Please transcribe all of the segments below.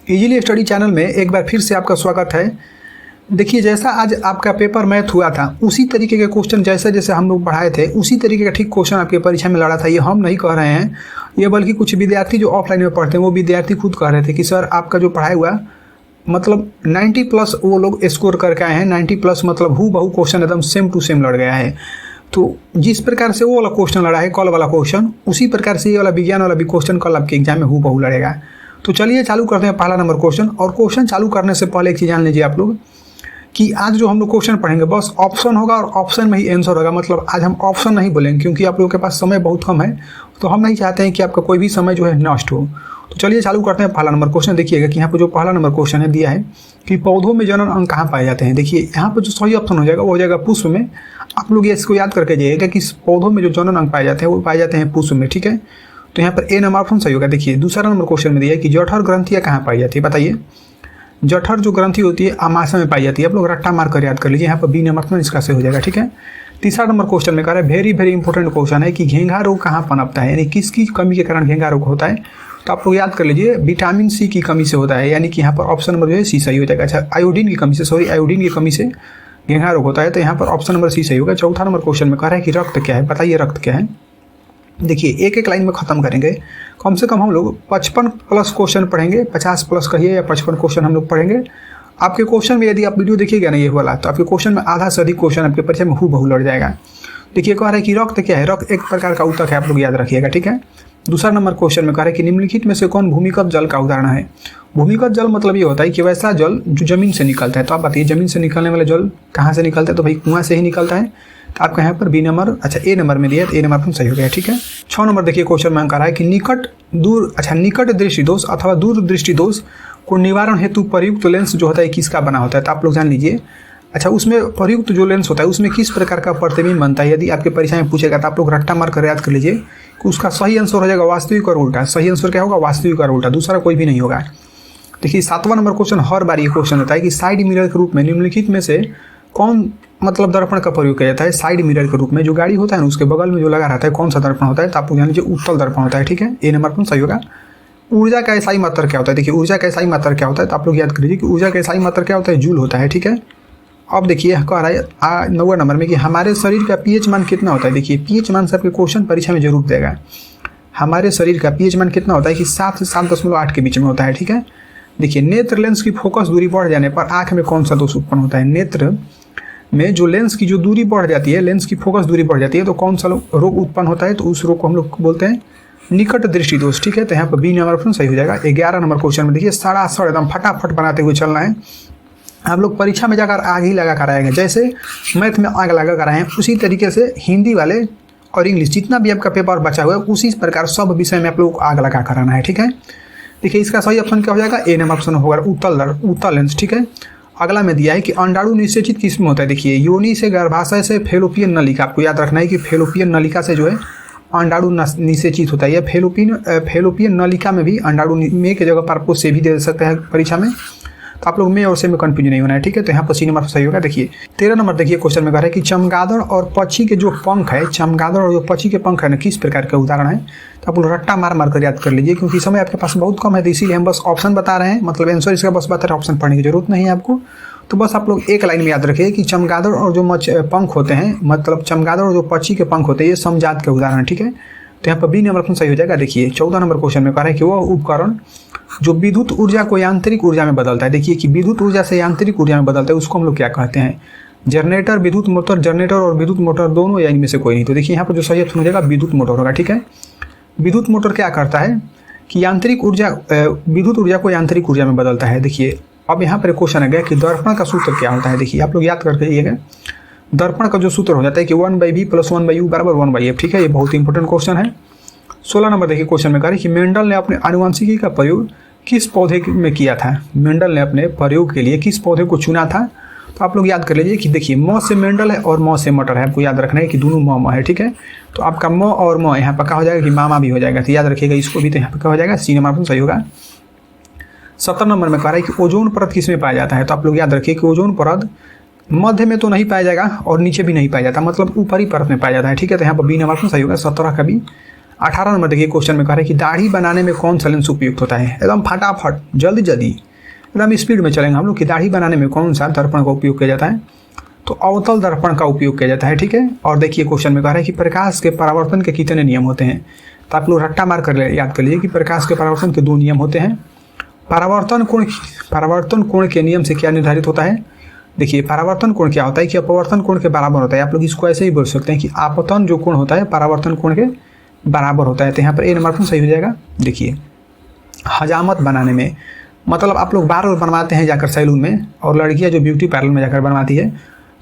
Easily study channel में एक बार फिर से आपका स्वागत है। देखिए, जैसा आज आपका पेपर मैथ हुआ था उसी तरीके के क्वेश्चन जैसे जैसे हम लोग पढ़ाए थे उसी तरीके का ठीक क्वेश्चन आपके परीक्षा में लड़ा था। ये हम नहीं कह रहे हैं, ये बल्कि कुछ विद्यार्थी जो ऑफलाइन में पढ़ते हैं वो विद्यार्थी खुद कह रहे थे कि सर आपका जो पढ़ाई हुआ मतलब 90 प्लस वो लोग स्कोर करके आए हैं। 90 प्लस मतलब हु बहु क्वेश्चन एकदम सेम टू सेम लड़ गया है। तो जिस प्रकार से वो वाला क्वेश्चन लड़ा है कल वाला क्वेश्चन, उसी प्रकार से ये वाला विज्ञान वाला भी क्वेश्चन कल आपके एग्जाम में हु बहु लड़ेगा। तो चलिए चालू करते हैं पहला नंबर क्वेश्चन। और क्वेश्चन चालू करने से पहले एक चीज़ जान लीजिए आप लोग कि आज जो हम लोग क्वेश्चन पढ़ेंगे बस ऑप्शन होगा और ऑप्शन में ही आंसर होगा। मतलब आज हम ऑप्शन नहीं बोलेंगे क्योंकि आप लोगों के पास समय बहुत कम है, तो हम नहीं चाहते हैं कि आपका कोई भी समय जो है नष्ट हो। तो चलिए चालू करते हैं पहला नंबर क्वेश्चन। देखिएगा कि यहाँ पर जो पहला नंबर क्वेश्चन है दिया है कि पौधों में जनन अंग कहाँ पाए जाते हैं। देखिए यहाँ पर जो सही ऑप्शन हो जाएगा वो हो जाएगा पुष्प में। आप लोग ये इसको याद करके जाइएगा कि पौधों में जो जनन अंग पाए जाते हैं वो पाए जाते हैं पुष्प में। ठीक है, तो यहाँ पर ए नंबर ऑप्शन सही होगा। देखिए दूसरा नंबर क्वेश्चन में दिया है कि जठर ग्रंथियाँ कहाँ पाई जाती है। बताइए, जठर जो ग्रंथि होती है आमाशय में पाई जाती है। आप लोग रट्टा मार कर याद कर लीजिए, यहाँ पर बी नंबर ऑप्शन इसका सही हो जाएगा। ठीक है, तीसरा नंबर क्वेश्चन में कह रहा है वेरी वेरी इंपॉर्टेंट क्वेश्चन है कि घेंघा रोग कहाँ पनपता है, यानी किसकी कमी के कारण घेंघा रोग होता है। तो आप लोग याद कर लीजिए विटामिन सी की कमी से होता है, यानी कि यहाँ पर ऑप्शन नंबर जो है सी सही हो जाएगा। अच्छा, आयोडीन की कमी से, सॉरी आयोडीन की कमी से घेंघा रोग होता है, तो यहाँ पर ऑप्शन नंबर सी सही होगा। चौथा नंबर क्वेश्चन में कह रहा है कि रक्त क्या है। बताइए रक्त क्या है। देखिए एक एक लाइन में ख़त्म करेंगे, कम से कम हम लोग 55 प्लस क्वेश्चन पढ़ेंगे, 50 प्लस कहिए या 55 क्वेश्चन हम लोग पढ़ेंगे। आपके क्वेश्चन में यदि आप वीडियो देखिएगा ना ये वाला, तो आपके क्वेश्चन में आधा से अधिक क्वेश्चन आपके परीक्षा में हु बहु लड़ जाएगा। देखिए कह रहा है कि रक्त क्या है। रक्त एक प्रकार का ऊतक है, आप लोग याद रखिएगा। ठीक है, दूसरा नंबर क्वेश्चन में कह रहा है कि निम्नलिखित में से कौन भूमिगत जल का उदाहरण है। भूमिगत जल मतलब ये होता है कि वैसा जल जो जमीन से निकलता है। तो आप बताइए जमीन से निकलने वाला जल कहाँ से निकलता है, तो भाई कुआं से ही निकलता है। तो आपका यहाँ पर बी नंबर, अच्छा ए नंबर में दिया है, तो ए नंबर पर सही हो गया। ठीक है, 6 नंबर देखिए क्वेश्चन में कह रहा है कि निकट दृष्टि दोष अथवा दूर दृष्टि दोष को निवारण हेतु प्रयुक्त लेंस जो होता है किसका बना होता है। तो आप लोग जान लीजिए। अच्छा, उसमें प्रयुक्त जो लेंस होता है उसमें किस प्रकार का प्रतिबिंब बनता है। यदि आपके परीक्षा में पूछेगा तो आप लोग रट्टा मार कर याद कर लीजिए कि उसका सही आंसर हो जाएगा वास्तविक और उल्टा। सही आंसर क्या होगा, वास्तविक और उल्टा, दूसरा कोई भी नहीं होगा। देखिए 7वां नंबर क्वेश्चन हर बार ये क्वेश्चन होता है कि साइड मिरर के रूप में निम्नलिखित में से कौन मतलब दर्पण का प्रयोग किया जाता है। साइड मिरर के रूप में जो गाड़ी होता है ना उसके बगल में जो लगा रहता है कौन सा दर्पण होता है। तो आप लोग जान लीजिए उत्तल दर्पण होता है। ठीक है, ए नंबर पर सही होगा। ऊर्जा का एसआई मात्रा क्या होता है। देखिए ऊर्जा का एसआई मात्रा क्या होता है, तो आप लोग याद कर लीजिए कि ऊर्जा का एसआई मात्रा क्या होता है, जूल होता है। ठीक है, अब देखिए कह रहा है 9वें नंबर में कि हमारे शरीर का पीएच मान कितना होता है। देखिए पीएच मान से आपके क्वेश्चन परीक्षा में जरूर देगा। हमारे शरीर का पीएच मान कितना होता है कि 7 से 7.8 के बीच में होता है। ठीक है, देखिए नेत्र लेंस की फोकस दूरी बढ़ जाने पर आँख में कौन सा दोष उत्पन्न होता है। नेत्र में जो लेंस की जो दूरी बढ़ जाती है, लेंस की फोकस दूरी बढ़ जाती है, तो कौन सा रोग उत्पन्न होता है, तो उस रोग को हम लोग बोलते हैं निकट दृष्टि दोष। ठीक है, तो यहाँ पर बी नंबर ऑप्शन सही हो जाएगा। 11 नंबर क्वेश्चन में देखिए सड़ासड़ एकदम फटाफट बनाते हुए चलना है। आप लोग परीक्षा में जाकर आग ही लगा कर आएंगे, जैसे मैथ में आग लगा कर आए हैं उसी तरीके से हिंदी वाले और इंग्लिश जितना भी आपका पेपर बचा हुआ है उसी प्रकार सब विषय में आप लोग आग लगा कर आना है। ठीक है, देखिए इसका सही ऑप्शन क्या हो जाएगा, ए नंबर ऑप्शन होगा उत्तल लेंस। ठीक है, अगला में दिया है कि अंडाणु निषेचित किस में होता है। देखिए योनि से, गर्भाशय से, फेलोपियन नलिका। आपको याद रखना है कि फेलोपियन नलिका से जो है अंडाणु निषेचित होता है। या फेलोपियन नलिका में भी अंडाणु में के जगह पर आपको से भी दे सकते हैं परीक्षा में, तो आप लोग में और से में कंफ्यूजन नहीं होना है। ठीक है, तो यहाँ पर सी नंबर सही होगा। देखिए 13 नंबर देखिए क्वेश्चन में कह रहा है कि चमगादड़ और पक्षी के जो पंख है, चमगादड़ और जो पक्षी के पंख है ना किस प्रकार का उदाहरण है। तो आप लोग रट्टा मार मार कर याद कर लीजिए क्योंकि समय आपके पास बहुत कम है, तो इसीलिए हम बस ऑप्शन बता रहे हैं, मतलब आंसर इसका बस बता रहे हैं, ऑप्शन पढ़ने की जरूरत नहीं है आपको। तो बस आप लोग एक लाइन में याद रखिए कि चमगादड़ और जो पंख होते हैं, मतलब चमगादड़ और जो पक्षी के पंख होते हैं ये समजात के उदाहरण। ठीक है, तो यहाँ पर बी नंबर सही हो जाएगा। देखिए 14 नंबर क्वेश्चन में कह रहा है कि वह उपकरण जो विद्युत ऊर्जा को यांत्रिक ऊर्जा में बदलता है। देखिए कि विद्युत ऊर्जा से यांत्रिक ऊर्जा में बदलता है उसको हम लोग क्या कहते हैं। जनरेटर, विद्युत मोटर, जनरेटर और विद्युत मोटर दोनों या इनमें से कोई नहीं। तो देखिए यहाँ पर जो सही ऑप्शन हो जाएगा विद्युत मोटर होगा। ठीक है, विद्युत मोटर क्या करता है कि यांत्रिक ऊर्जा, विद्युत ऊर्जा को यांत्रिक ऊर्जा में बदलता है। देखिए अब यहाँ पर क्वेश्चन है गया कि दर्पण का सूत्र क्या होता है। देखिए आप लोग याद करके आइएगा, दर्पण का जो सूत्र हो जाता है कि 1/v + 1/u = 1/f। ठीक है, ये बहुत इंपॉर्टेंट क्वेश्चन है। 16 नंबर देखिए क्वेश्चन में कह रहा है कि मेंडल ने अपने आनुवंशिकी का प्रयोग किस पौधे में किया था। मेंडल ने अपने प्रयोग के लिए किस पौधे को चुना था। तो आप लोग याद कर लीजिए कि देखिए म से मेंडल है और म से मटर है। आपको याद रखना है कि दोनों म है। ठीक है, तो आपका म और म यहाँ पर क्या हो जाएगा कि मामा भी हो जाएगा, तो याद रखिएगा इसको भी। तो यहाँ पर क्या हो जाएगा, सी नंबर सही होगा। 17 नंबर में कह रहा है कि ओजोन परत किस में पाया जाता है। तो आप लोग याद रखिए कि ओजोन परत मध्य में तो नहीं पाया जाएगा और नीचे भी नहीं पाया जाता, मतलब ऊपरी परत में पाया जाता है। ठीक है, तो यहाँ पर बी नंबर सही होगा, 17 का भी। 18 नंबर देखिए क्वेश्चन में कह रहा है कि दाढ़ी बनाने में कौन सा लेंस उपयुक्त होता है। एकदम फटाफट जल्दी जल्दी एकदम स्पीड में चलेंगे हम लोग कि दाढ़ी बनाने में कौन सा दर्पण का उपयोग किया जाता है। तो अवतल दर्पण का उपयोग किया जाता है, ठीक है। और देखिए क्वेश्चन में कह रहा है कि प्रकाश के परावर्तन के कितने नियम होते हैं। तो आप लोग रट्टा मार कर याद कर लीजिए कि प्रकाश के परावर्तन के 2 नियम होते हैं। परावर्तन कोण के नियम से क्या निर्धारित होता है। देखिए परावर्तन कोण क्या होता है कि अपवर्तन कोण के बराबर होता है। आप लोग इसको ऐसे ही बोल सकते हैं कि आपतन जो कोण होता है परावर्तन कोण के बराबर होता है। तो यहाँ पर ए नंबर सही हो जाएगा। देखिए हजामत बनाने में मतलब आप लोग बाल बनवाते हैं जाकर सैलून में, और लड़कियां जो ब्यूटी पार्लर में जाकर बनवाती है,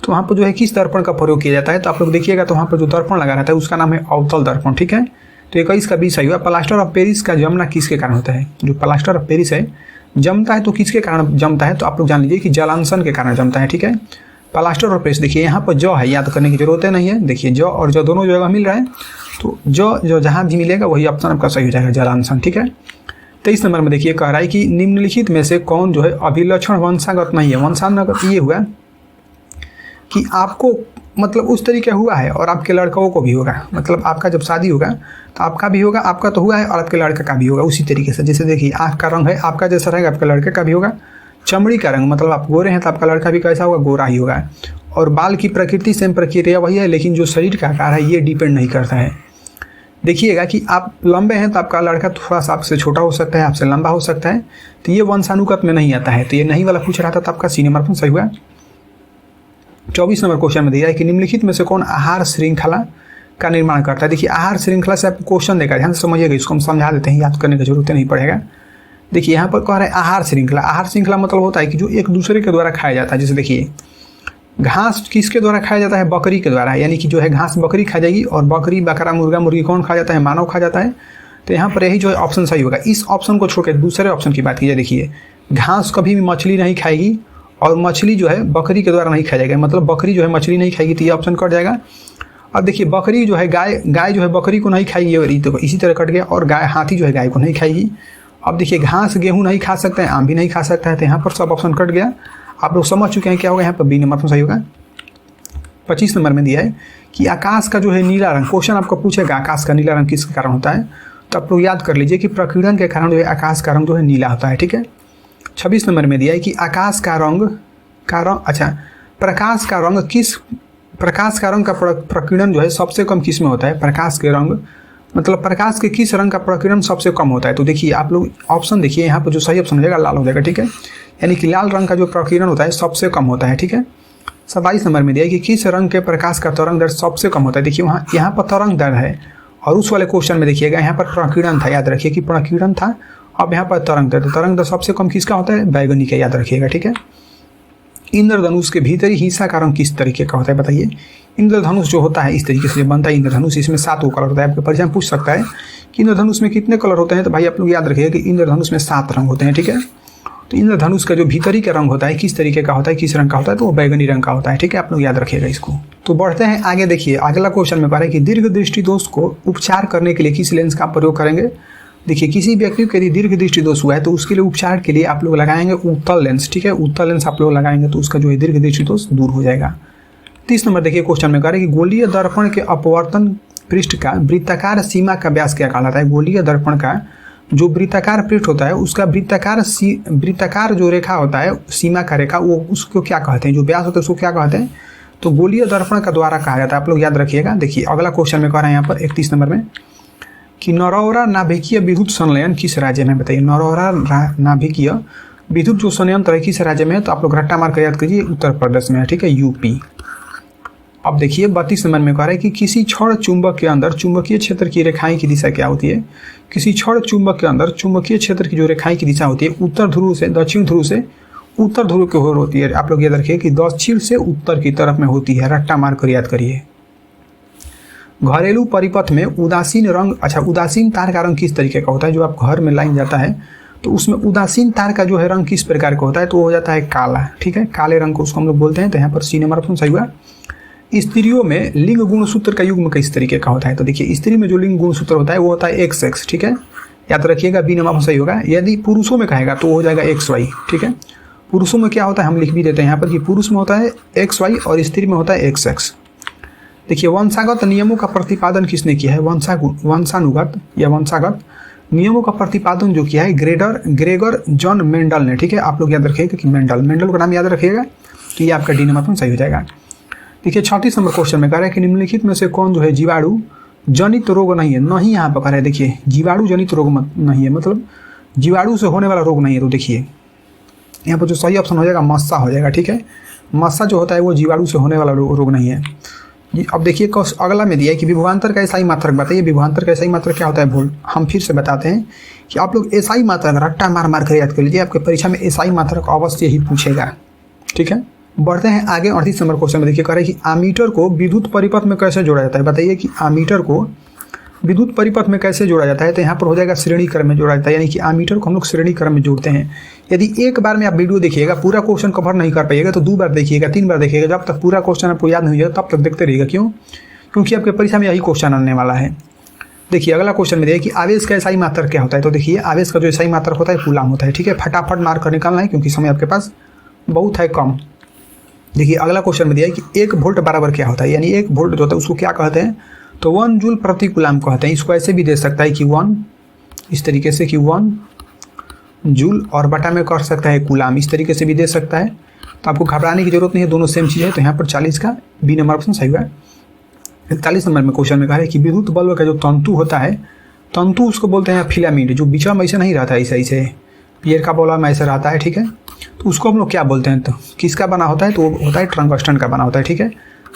तो वहाँ पर जो है किस दर्पण का प्रयोग किया जाता है। तो आप लोग देखिएगा तो वहाँ पर जो दर्पण लगा रहता है उसका नाम है अवतल दर्पण, ठीक है। तो 21 का 20 सही हुआ। प्लास्टर ऑफ पेरिस का जमना किसके कारण होता है। जो प्लास्टर ऑफ पेरिस है जमता है तो किसके कारण जमता है। तो आप लोग जान लीजिए कि जलांशन के कारण जमता है, ठीक है। प्लास्टर ऑफ पेरिस देखिए यहाँ पर जौ है, याद करने की जरूरत नहीं है। देखिए जौ और जौ दोनों जगह मिल रहा है, तो जो जहाँ भी मिलेगा वही ऑप्शन आपका सही हो जाएगा, जलांशन, ठीक है। 23 नंबर में देखिए कह रहा है कि निम्नलिखित में से कौन जो है अभिलक्षण वंशागत नहीं है। वंशागत ये हुआ कि आपको मतलब उस तरीके हुआ है और आपके लड़कों को भी होगा। मतलब आपका जब शादी होगा तो आपका भी होगा, आपका तो हुआ है और आपके लड़के का भी होगा उसी तरीके से। जैसे देखिए आँख का रंग है आपका जैसा रहेगा, आपके लड़के का भी होगा। चमड़ी का रंग मतलब आप गोरे हैं तो आपका लड़का भी कैसा होगा, गोरा ही होगा। और बाल की प्रकृति सेम प्रक्रिया वही है, लेकिन जो शरीर का आकार है ये डिपेंड नहीं करता है। देखिएगा कि आप लंबे हैं तो आपका लड़का थोड़ा सा आपसे छोटा हो सकता है, आपसे लंबा हो सकता है, तो ये वंशानुगत में नहीं आता है। तो ये नहीं वाला पूछ रहा था तो आपका सी नंबर सही हुआ। 24 नंबर क्वेश्चन में दिया है कि निम्नलिखित में से कौन आहार श्रृंखला का निर्माण करता है। देखिए आहार श्रृंखला से आपको क्वेश्चन देगा, ध्यान से समझिएगा, इसको हम समझा देते हैं, याद करने की जरूरत नहीं पड़ेगा। देखिए यहाँ पर कह रहा है आहार श्रृंखला। आहार श्रृंखला मतलब होता है कि जो एक दूसरे के द्वारा खाया जाता है। जैसे देखिए घास किसके द्वारा खाया जाता है, बकरी के द्वारा, यानी कि जो है घास बकरी खा जाएगी, और बकरी बकरा मुर्गा मुर्गी कौन खा जाता है, मानव खा जाता है। तो यहाँ पर यही जो है ऑप्शन सही होगा। इस ऑप्शन को छोड़कर दूसरे ऑप्शन की बात कीजिए। देखिए घास कभी भी मछली नहीं खाएगी और मछली जो है बकरी के द्वारा नहीं खाया जाएगा, मतलब बकरी जो है मछली नहीं खाएगी, तो ये ऑप्शन कट जाएगा। अब देखिए बकरी जो है गाय जो है बकरी को नहीं खाएगी, और तो इसी तरह कट गया। और हाथी जो है गाय को नहीं खाएगी। अब देखिए घास गेहूँ नहीं खा सकते हैं, आम भी नहीं खा सकता है, तो यहाँ पर सब ऑप्शन कट गया। आप लोग समझ चुके हैं क्या होगा, यहाँ पर बी नंबर सही होगा। 25 नंबर में दिया है कि आकाश का जो है नीला रंग, क्वेश्चन आपको पूछेगा आकाश का नीला रंग किसके कारण होता है। तो आप लोग याद कर लीजिए कि प्रकीर्णन के कारण जो है आकाश का रंग जो है नीला होता है, ठीक है। 26 नंबर में दिया है कि प्रकाश का रंग का प्रकीर्णन जो है सबसे कम किस में होता है। प्रकाश के रंग मतलब प्रकाश के किस रंग का प्रकीर्णन सबसे कम होता है। तो देखिए आप लोग ऑप्शन देखिए, यहाँ पर जो सही ऑप्शन हो जाएगा लाल हो जाएगा, ठीक है। यानी कि लाल रंग का जो प्रकीर्णन होता है सबसे कम होता है, ठीक है। 27 नंबर में दिया है कि किस रंग के प्रकाश का तरंग दैर्ध्य सबसे कम होता है। देखिए यहाँ पर तरंग दैर्ध्य है, और उस वाले क्वेश्चन में देखिएगा यहाँ पर प्रकीर्णन था, याद रखिए कि प्रकीर्णन था। अब यहाँ पर तरंग दैर्ध्य सबसे कम किसका होता है, बैगनी का, याद रखिएगा, ठीक है। इंद्रधनुष के भीतरी हिस्सा का रंग किस तरीके का होता है, बताइए। इंद्रधनुष जो होता है इस तरीके से बनता है इंद्रधनुष, इसमें 7 कलर होता है। आपके परीक्षा में पूछ सकता है कि इंद्रधनुष में कितने कलर होते हैं, तो भाई आप लोग याद रखिएगा कि इंद्रधनुष में 7 रंग होते हैं, ठीक है। तो इंद्रधनुष का जो भीतरी का रंग होता है किस तरीके का होता है, किस रंग का होता है, तो वो बैगनी रंग का होता है, ठीक है। आप लोग याद रखिएगा इसको। तो बढ़ते हैं आगे। देखिए अगला क्वेश्चन में पा रहे हैं कि दीर्घ दृष्टि दोष को उपचार करने के लिए किस लेंस का प्रयोग करेंगे। देखिए किसी व्यक्ति को यदि दीर्घ दृष्टि दोष हुआ है तो उसके लिए उपचार के लिए आप लोग लगाएंगे उत्तल लेंस, ठीक है। उत्तल लेंस आप लोग लगाएंगे तो उसका जो है दीर्घ दृष्टि दोष दूर हो जाएगा। 30 नंबर देखिए क्वेश्चन में कह रहे हैं कि गोलीय दर्पण के अपवर्तन पृष्ठ का वृत्ताकार सीमा का व्यास क्या कहलाता है। गोलीय दर्पण का जो वृत्ताकार पृष्ठ होता है उसका वृत्ताकार जो रेखा होता है, सीमा का रेखा, वो उसको क्या कहते हैं, जो व्यास होता है उसको क्या कहते हैं, तो गोलीय दर्पण का द्वारा कहा जाता है। आप लोग याद रखिएगा। देखिए अगला क्वेश्चन में कह रहे हैं यहाँ पर 31 नंबर में कि नरौरा नाभिकीय विद्युत संलयन किस राज्य में, बताइए। नरौरा नाभिकीय विद्युत जो संयंत्र है किस राज्य में है, तो आप लोग रट्टा मार कर याद कीजिए, उत्तर प्रदेश में है, ठीक है, यूपी। अब देखिए 32 नंबर में कह रहा है कि किसी छड़ चुंबक के अंदर चुंबकीय क्षेत्र की रेखाएं की दिशा क्या होती है। किसी छड़ चुंबक के अंदर चुंबकीय क्षेत्र की जो रेखाएं की दिशा होती है उत्तर ध्रुव से दक्षिण ध्रुव से उत्तर ध्रुव की ओर होती है। आप लोग याद रखिए कि दक्षिण से उत्तर की तरफ में होती है, रट्टा मार कर याद करिए। घरेलू परिपथ में उदासीन रंग, उदासीन तार का रंग किस तरीके का होता है। जो आप घर में लाइन जाता है तो उसमें उदासीन तार का जो है रंग किस प्रकार का होता है, तो वो हो जाता है काला, ठीक है। काले रंग को उसको हम लोग बोलते हैं। तो यहाँ पर सी नंबर ऑप्शन सही हुआ। स्त्रियों में लिंग गुणसूत्र का युग्म किस तरीके का होता है। तो देखिए स्त्री में जो लिंग गुणसूत्र होता है वो होता है XX, ठीक है, याद रखिएगा, बी नंबर सही होगा। यदि पुरुषों में कहेगा तो हो जाएगा XY, ठीक है। पुरुषों में क्या होता है हम लिख भी देते हैं यहाँ पर कि पुरुष में होता है XY और स्त्री में होता है XX। देखिए वंशागत नियमों का प्रतिपादन किसने किया है? वंशानुगत या वंशागत नियमों का प्रतिपादन जो किया है ग्रेगर जॉन मेंडल ने। ठीक है, आप लोग याद रखिएगा कि मेंडल का नाम याद रखिएगा, तो ये आपका डी नंबर सही हो जाएगा। देखिए 36 नंबर क्वेश्चन में कह रहा है कि निम्नलिखित में से कौन जो है जीवाणु जनित रोग नहीं है? नहीं यहाँ पर कह रहा है, देखिए जीवाणु जनित रोग नहीं है, मतलब जीवाणु से होने वाला रोग नहीं है। तो देखिए यहाँ पर जो सही ऑप्शन हो जाएगा मस्सा हो जाएगा। ठीक है, मस्सा जो होता है वो जीवाणु से होने वाला रोग नहीं है। अब देखिए अगला में दिया है कि विभवांतर का एसआई मात्रक बताइए। विभवांतर का एसआई मात्रक क्या होता है? वोल्ट। हम फिर से बताते हैं कि आप लोग एसआई मात्रक रट्टा मार कर याद कर लीजिए, आपके परीक्षा में एसआई मात्रक अवश्य ही पूछेगा। ठीक है, बढ़ते हैं आगे। 38 नंबर क्वेश्चन में देखिए कह रहे हैं कि आमीटर को विद्युत परिपथ में कैसे जोड़ा जाता है? बताइए कि आमीटर को विद्युत परिपथ में कैसे जोड़ा जाता है? तो यहाँ पर हो जाएगा श्रेणी क्रम में जोड़ा जाता है, यानी कि आमीटर को हम लोग श्रेणी क्रम में जोड़ते हैं। यदि एक बार में आप वीडियो देखिएगा, पूरा क्वेश्चन कवर नहीं कर पाइएगा तो 2 बार देखिएगा, 3 बार देखिएगा, जब तक पूरा क्वेश्चन आपको याद नहीं होगा तब तक देखते रहिएगा। क्यों? क्योंकि आपके परीक्षा में यही क्वेश्चन आने वाला है। देखिए अगला क्वेश्चन में देखिए कि आवेश का एसआई मात्रक क्या होता है? तो देखिए आवेश का जो एसआई मात्रक होता है कूलाम होता है। ठीक है, फटाफट मार कर निकालना है क्योंकि समय आपके पास बहुत है कम। देखिए अगला क्वेश्चन में दिया है कि 1 वोल्ट बराबर क्या होता है? यानी 1 वोल्ट जो होता है उसको क्या कहते हैं? तो 1 जूल प्रति कूलाम कहते हैं। इसको ऐसे भी दे सकता है कि 1, इस तरीके से कि 1 जूल और बटा में कर सकता है कूलाम, इस तरीके से भी दे सकता है। तो आपको घबराने की जरूरत नहीं है, दोनों सेम चीज़ है। तो यहाँ पर 40 का बी नंबर ऑप्शन सही हुआ है। 41 नंबर में क्वेश्चन में कहा है कि विद्युत बल्ब का जो तंतु होता है, तंतु उसको बोलते हैं फिलामेंट, जो बीच में ऐसे नहीं रहता है, ऐसे पियर का बल्ब में ऐसे रहता है। ठीक है, तो उसको हम लोग क्या बोलते हैं? तो किसका बना होता है? तो वो होता है टंगस्टन का बना होता है। ठीक है,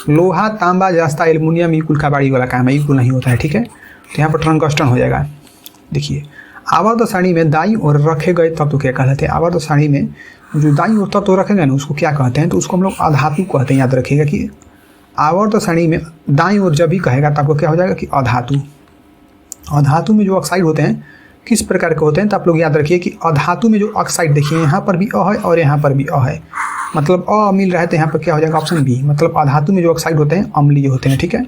लोहा, तांबा, जस्ता, एल्युमिनियम इक्वल का बाड़ी वाला काम है, इक्वल नहीं होता है। ठीक है, तो यहाँ पर टंगस्टन हो जाएगा। देखिए आवर्त सारणी में दाईं ओर रखे गए तत्व क्या कहते हैं? आवर्त सारणी में जो दाईं ओर तत्व रखे गए ना उसको क्या कहते हैं? तो उसको हम लोग अधातु कहते हैं। याद रखिएगा कि आवर्त सारणी में दाईं ओर जब भी कहेगा तो आपको क्या हो जाएगा कि अधातु। अधातु में जो ऑक्साइड होते हैं किस प्रकार के होते हैं? तो आप लोग याद रखिए कि अधातु में जो ऑक्साइड देखिए यहाँ पर भी अ है और यहाँ पर भी अ है, मतलब अ मिल रहा है, तो यहाँ पर क्या हो जाएगा? ऑप्शन बी, मतलब अधातु में जो ऑक्साइड होते हैं अम्लीय होते हैं। ठीक है,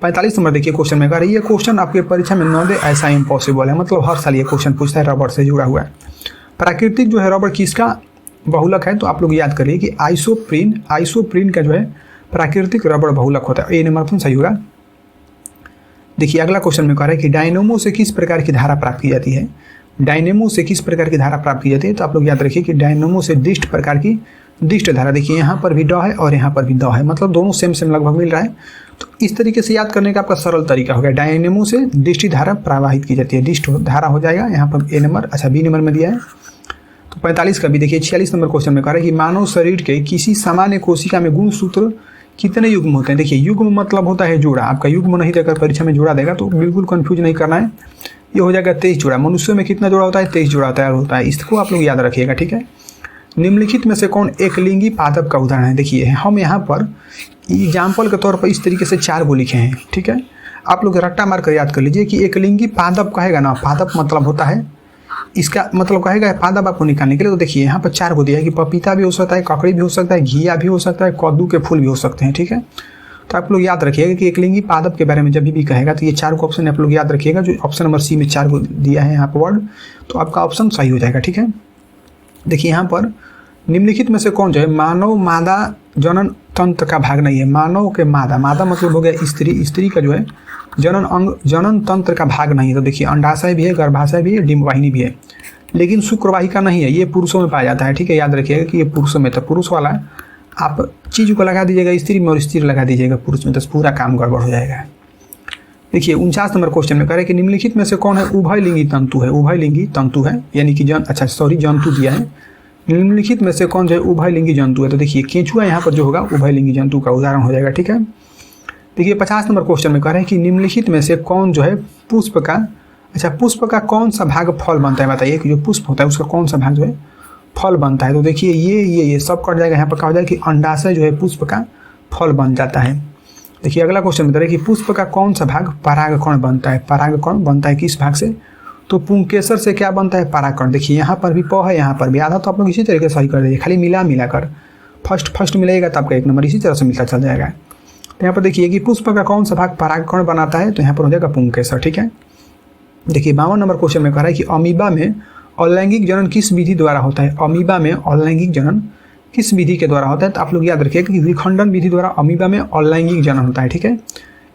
45 नंबर देखिए क्वेश्चन में कह रही है, क्वेश्चन आपके परीक्षा में न दे ऐसा इम्पॉसिबल है, मतलब हर साल ये क्वेश्चन पूछता है, रबड़ से जुड़ा हुआ है। प्राकृतिक जो है रबड़ किसका बहुलक है? तो आप लोग याद करिए कि आइसोप्रीन का जो है प्राकृतिक रबड़ बहुलक होता है। ए नंबर ऑप्शन सही होगा। देखिए अगला क्वेश्चन में कह रहा है कि डायनेमो से किस प्रकार की धारा प्राप्त की जाती है? डायनेमो से किस प्रकार की धारा प्राप्त की जाती है? तो आप लोग याद रखिए कि डायनेमो से डिस्ट प्रकार की डिस्ट धारा, देखिए यहाँ पर भी ड है और यहाँ पर भी द है, मतलब दोनों सेम लगभग मिल रहा है। तो इस तरीके से याद करने का आपका सरल तरीका हो गया। डायनेमो से डिस्ट धारा प्रवाहित की जाती है, डिस्ट धारा हो जाएगा यहाँ पर ए नंबर। अच्छा बी नंबर में दिया है। तो 45 का भी देखिए 46 नंबर क्वेश्चन में कह रहा है कि मानव शरीर के किसी सामान्य कोशिका में गुणसूत्र कितने युग्म होते हैं? देखिए युग्म मतलब होता है जोड़ा, आपका युग्म नहीं देकर परीक्षा में जोड़ा देगा तो बिल्कुल कंफ्यूज नहीं करना है। ये हो जाएगा 23 जोड़ा। मनुष्य में कितना जोड़ा होता है? 23 जोड़ा तैयार होता है, इसको आप लोग याद रखिएगा। ठीक है, निम्नलिखित में से कौन एक लिंगी पादप का उदाहरण है? देखिए हम यहाँ पर एग्जाम्पल के तौर पर इस तरीके से 4 गो लिखे हैं। ठीक है, आप लोग रट्टा मार कर याद कर लीजिए कि एक लिंगी पादप कहेगा ना, पादप मतलब होता है, इसका मतलब कहेगा पादप आपको निकालने के लिए। तो देखिए यहाँ पर 4 गो दिया है कि पपीता भी हो सकता है, ककड़ी भी हो सकता है, घिया भी हो सकता है, कद्दू के फूल भी हो सकते हैं। ठीक है, तो आप लोग याद रखिएगा कि एक लिंगी पादप के बारे में जब भी कहेगा तो ये 4 को ऑप्शन आप लोग याद रखिएगा। जो ऑप्शन नंबर सी में 4 को दिया है यहाँ पर वर्ड, तो आपका ऑप्शन सही हो जाएगा। ठीक है, देखिए यहाँ पर निम्नलिखित में से कौन जो है मानव मादा जनन तंत्र का भाग नहीं है? मानव के मादा मतलब हो गया स्त्री का जो है जनन तंत्र का भाग नहीं है। तो देखिए अंडाशय भी है, गर्भाशय भी है, डिंबवाहिनी भी है, लेकिन शुक्रवाहिका नहीं है, ये पुरुषों में पाया जाता है। ठीक है, याद रखिएगा कि ये पुरुषों में, तो पुरुष वाला आप चीज़ को लगा दीजिएगा स्त्री में और स्त्री लगा दीजिएगा पुरुष में, तो पूरा काम गड़बड़ हो जाएगा। देखिए 49 नंबर क्वेश्चन में कह रहे हैं कि निम्नलिखित में से कौन है उभयलिंगी तंतु है? उभयलिंगी तंतु है यानी कि जंतु दिया है। निम्नलिखित में से कौन जो है उभयलिंगी जंतु है? तो देखिए केंचुआ यहाँ पर जो होगा उभयलिंगी जंतु का उदाहरण हो जाएगा। ठीक है, देखिए 50 नंबर क्वेश्चन में कह रहे हैं कि निम्नलिखित में से कौन जो है पुष्प का कौन सा भाग फल बनता है? बताइए कि जो पुष्प होता है उसका कौन सा भाग जो है फल बनता है? तो देखिए ये सब कट जाएगा। यहाँ पर क्या हो जाएगा कि अंडाशय जो है पुष्प का फल बन जाता है। देखिए अगला क्वेश्चन बता रहे कि पुष्प का कौन सा भाग परागकण बनता है? परागकण बनता है किस भाग से? तो पुंकेसर से क्या बनता है? परागकण। देखिए यहाँ पर भी प है, यहाँ पर भी आधा, तो आप लोग इसी तरीके से सही कर दीजिए, खाली मिलाकर फर्स्ट मिलेगा तो आपका 1 नंबर इसी तरह से मिलता चल जाएगा। तो यहाँ पर देखिए कि पुष्प का कौन सा भाग परागकण बनाता है? तो यहाँ पर हो जाएगा पुंकेसर। ठीक है, देखिए 52 नंबर क्वेश्चन में कह रहा है कि अमीबा में अलैंगिक जनन किस विधि द्वारा होता है? अमीबा में अलैंगिक जनन किस विधि के द्वारा होता है? तो आप लोग याद रखिएगा कि विखंडन विधि द्वारा अमीबा में अलैंगिक जनन होता है। ठीक है,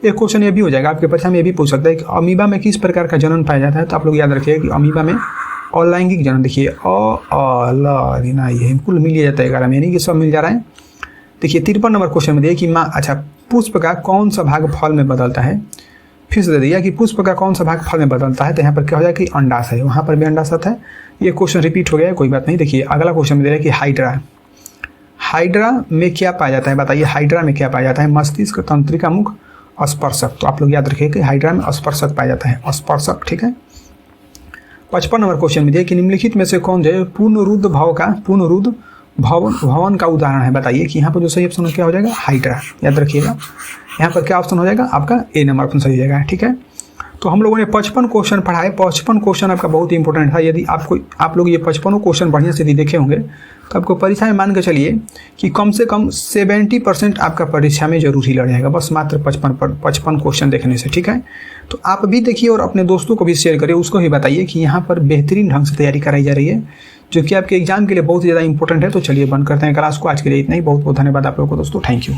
एक क्वेश्चन ये भी हो जाएगा आपके परीक्षा में, ये भी पूछ सकता है कि अमीबा में किस प्रकार का जनन पाया जाता है? तो आप लोग याद रखिएगा कि अमीबा में अलैंगिक जनन। देखिए ये कुल मिल जाता है 11 में, यानी कि सब मिल जा रहा है। देखिए 53 नंबर क्वेश्चन में देखिए कि अच्छा पुष्प का कौन सा भाग फल में बदलता है? फिर से दे दिया कि पुष्प का कौन सा भाग फल में बदलता है, तो यहाँ पर क्या हो जाएगा कि अंडाशय है, वहाँ पर भी अंडाशय है। ये क्वेश्चन रिपीट हो गया है, कोई बात नहीं। देखिए अगला क्वेश्चन में दे रहा है कि हाइड्रा में क्या पाया जाता है? बताइए हाइड्रा में क्या पाया जाता है? मस्तिष्क, तंत्रिका, मुख, स्पर्शक। तो आप लोग याद रखिए कि हाइड्रा में स्पर्शक पाया जाता है, स्पर्शक। ठीक है, 55 नंबर क्वेश्चन में देखिए कि निम्नलिखित में से कौन जो है पूर्णरुद्ध भवन का उदाहरण है? बताइए कि यहाँ पर जो सही ऑप्शन क्या हो जाएगा? हाइड्रा। याद रखिएगा यहाँ पर क्या ऑप्शन हो जाएगा? आपका ए नंबर ऑप्शन सही हो जाएगा। ठीक है, तो हम लोगों ने 55 क्वेश्चन पढ़ा है। 55 क्वेश्चन आपका बहुत इंपॉर्टेंट था। यदि आप लोग ये 55 क्वेश्चन बढ़िया से देखे होंगे तो आपको परीक्षा में मान के चलिए कि कम से कम 70% आपका परीक्षा में जरूर ही लड़ जाएगा, बस मात्र 55 क्वेश्चन देखने से। ठीक है, तो आप भी देखिए और अपने दोस्तों को भी शेयर करिए, उसको भी बताइए कि यहाँ पर बेहतरीन ढंग से तैयारी कराई जा रही है, जो कि आपके एग्जाम के लिए बहुत ज़्यादा इंपॉर्टेंट है। तो चलिए बंद करते हैं क्लास को, आज के लिए इतना ही। बहुत बहुत धन्यवाद आप लोगों को दोस्तों, थैंक यू।